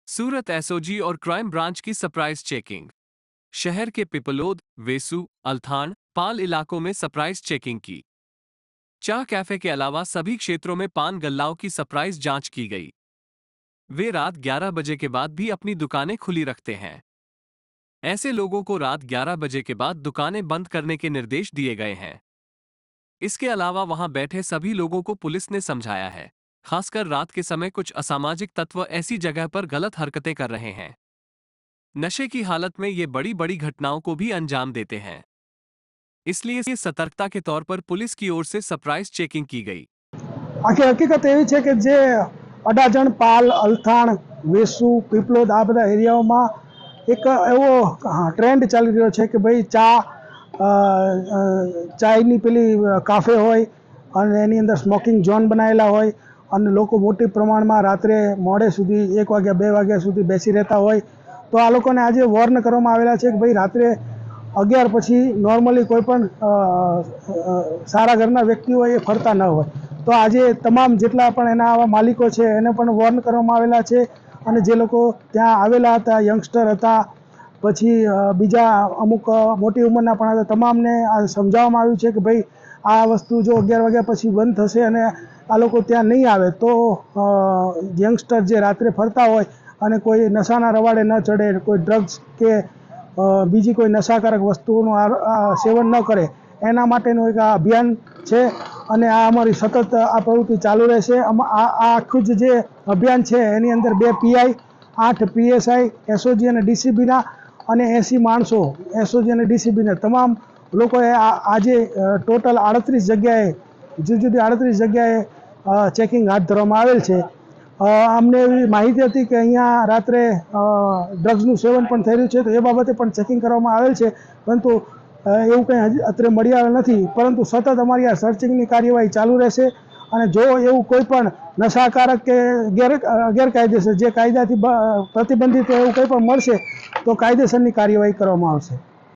सूरत SOG और crime branch की surprise checking. शहर के पिपलोद, वेसु, अल्थाण, पाल इलाकों में सरप्राइज चेकिंग की। चाह कैफे के अलावा सभी क्षेत्रों में पान गल्लाओं की सरप्राइज जांच की गई। वे रात 11 बजे के बाद भी अपनी दुकानें खुली रखते हैं। ऐसे लोगों को रात 11 बजे के बाद दुकानें बंद करने के निर्देश दिए गए हैं। इसके अलावा वहां बैठे सभी लोगों को पुलिस ने समझाया है। खासकर रात के समय कुछ असामाजिक तत्व ऐसी जगह पर गलत हरकतें कर रहे हैं। नशे की हालत में ये बड़ी बड़ी घटनाओं को भी अंजाम देते हैं। इसलिए सतर्कता के तौर पर पुलिस की ओर से सरप्राइज चेकिंग की गई। आखी हकीकत एवी छे के जे अडाजण, पाल, अल्थाण, वेसु, पीपलोद आ बधा एरियाओमां एक एवो ट्रेंड चाली रह्यो छे के भाई चायनी पेली काफे होय अने एनी अंदर स्मोकिंग जोन बनावेला होय अने लोको मोटी प्रमाणमां रात्रे मोडे सुधी 1 वाग्या 2 वाग्या सुधी बेसी रहता होय तो आ लोकोने आजे वॉर्न करवामां आवेला छे के भाई रात्रे 11 પછી नॉर्मली कोईपण सारा घरना व्यक्ति होय ए फरता न होय तो आज तमाम जेटला पण एना आवा मालिको छे एने पण वॉर्न करवामां आवेला छे अने जे लोको त्यां आवेला हता यंगस्टर हता पछी बीजा अमुक मोटी उंमરના पण हता तमामने आ समजाववामां आव्युं छे के भाई आ वस्तु जो 11 वाग्या पछी बंध थशे अने आ लोको त्यां नहीं आवे तो यंगस्टर जे रात्रे फरता होय अने कोई नशाना रवाड़े न चढ़े कोई ड्रग्स के बीजी कोई नशाकारक वस्तुओं सेवन न करे एना माटेनुं एक अभियान छे अने आ अमारी सतत आ प्रवृत्ति चालू रहेशे। आखुं जे अभियान छे एनी अंदर 2 पीआई, 8 पीएसआई, एसओजी अने डीसीबीना अने 80 माणसो एसओजी अने डीसीबीना तमाम लोकोए आजे टोटल 38 जग्याए जुदी जुदी 38 जग्याए चेकिंग हाथ धरवामां आवेल छे। अમને એવી માહિતી હતી કે અહીંયા રાત્રે ડ્રગ્સનું સેવન પણ થઈ રહ્યું છે તો એ બાબતે પણ ચેકિંગ કરવામાં આવેલ છે પરંતુ એવું કંઈ હજી અત્રે મળી આવેલ નથી પરંતુ સતત અમારી આ સર્ચિંગની કાર્યવાહી ચાલુ રહેશે અને જો એવું કોઈ પણ નશાકારક કે ગેરકાયદેસર જે કાયદાથી પ્રતિબંધિત એવું કંઈ પણ મળશે તો કાયદેસરની કાર્યવાહી કરવામાં આવશે।